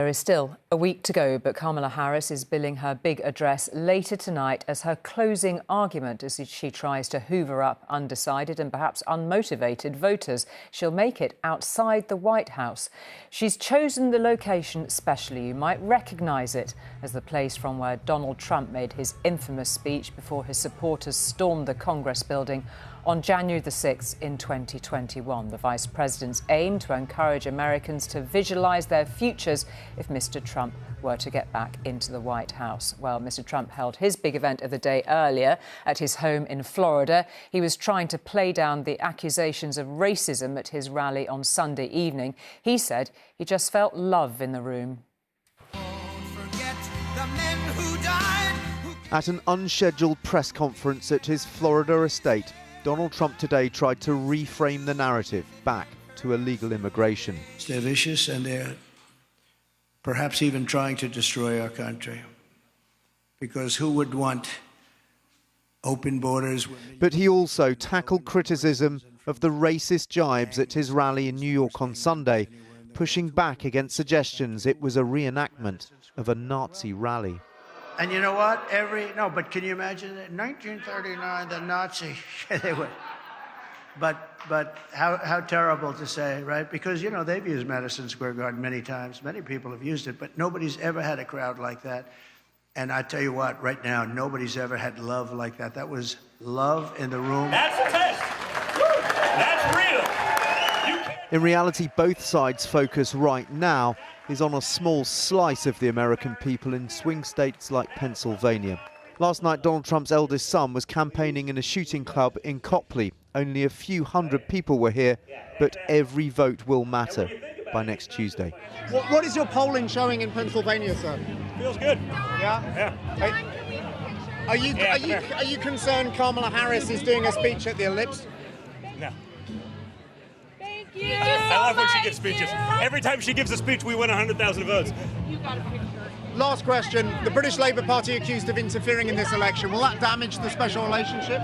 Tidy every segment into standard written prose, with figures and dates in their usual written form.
There is still a week to go, but Kamala Harris is billing her big address later tonight as her closing argument as she tries to hoover up undecided and perhaps unmotivated voters. She'll make it outside the White House. She's chosen the location specially. You might recognise it as the place from where Donald Trump made his infamous speech before his supporters stormed the Congress building on January the 6th in 2021. The Vice President's aim to encourage Americans to visualise their futures if Mr. Trump were to get back into the White House. Well, Mr. Trump held his big event of the day earlier at his home in Florida. He was trying to play down the accusations of racism at his rally on Sunday evening. He said he just felt love in the room. At an unscheduled press conference at his Florida estate, Donald Trump today tried to reframe the narrative back to illegal immigration. They're vicious and they're perhaps even trying to destroy our country. Because who would want open borders? But he also tackled criticism of the racist jibes at his rally in New York on Sunday, pushing back against suggestions it was a reenactment of a Nazi rally. And you know what? But can you imagine it? 1939, the Nazi, they would. But how terrible to say, right? Because, you know, they've used Madison Square Garden many times. Many people have used it, but nobody's ever had a crowd like that. And I tell you what, right now, nobody's ever had love like that. That was love in the room. That's a test. That's real. In reality, both sides' focus right now is on a small slice of the American people in swing states like Pennsylvania. Last night, Donald Trump's eldest son was campaigning in a shooting club in Copley. Only a few hundred people were here, but every vote will matter by next Tuesday. What is your polling showing in Pennsylvania, sir? Feels good. Yeah? Are you concerned Kamala Harris is doing a speech at the Ellipse? No. You I love when she gives speeches. Every time she gives a speech, we win 100,000 votes. Last question. The British Labour Party accused of interfering in this election. Will that damage the special relationship?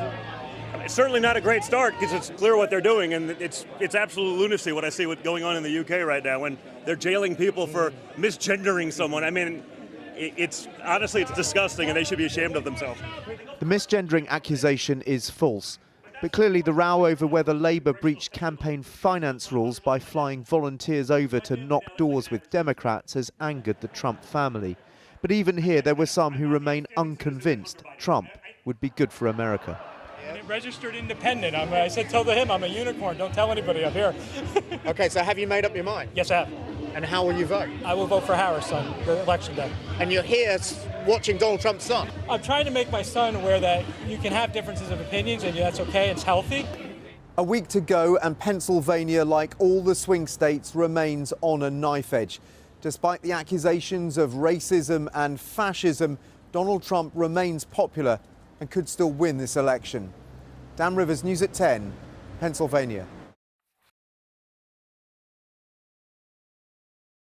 It's certainly not a great start because it's clear what they're doing, and it's absolute lunacy what I see going on in the UK right now when they're jailing people for misgendering someone. I mean, it's disgusting, and they should be ashamed of themselves. The misgendering accusation is false. But clearly the row over whether Labour breached campaign finance rules by flying volunteers over to knock doors with Democrats has angered the Trump family. But even here, there were some who remain unconvinced Trump would be good for America. Registered independent. I said, tell him I'm a unicorn. Don't tell anybody I'm here. OK, so have you made up your mind? Yes, I have. And how will you vote? I will vote for Harris on the election day. And you're here watching Donald Trump's son? I'm trying to make my son aware that you can have differences of opinions and that's OK, it's healthy. A week to go and Pennsylvania, like all the swing states, remains on a knife edge. Despite the accusations of racism and fascism, Donald Trump remains popular and could still win this election. Dan Rivers, News at 10, Pennsylvania.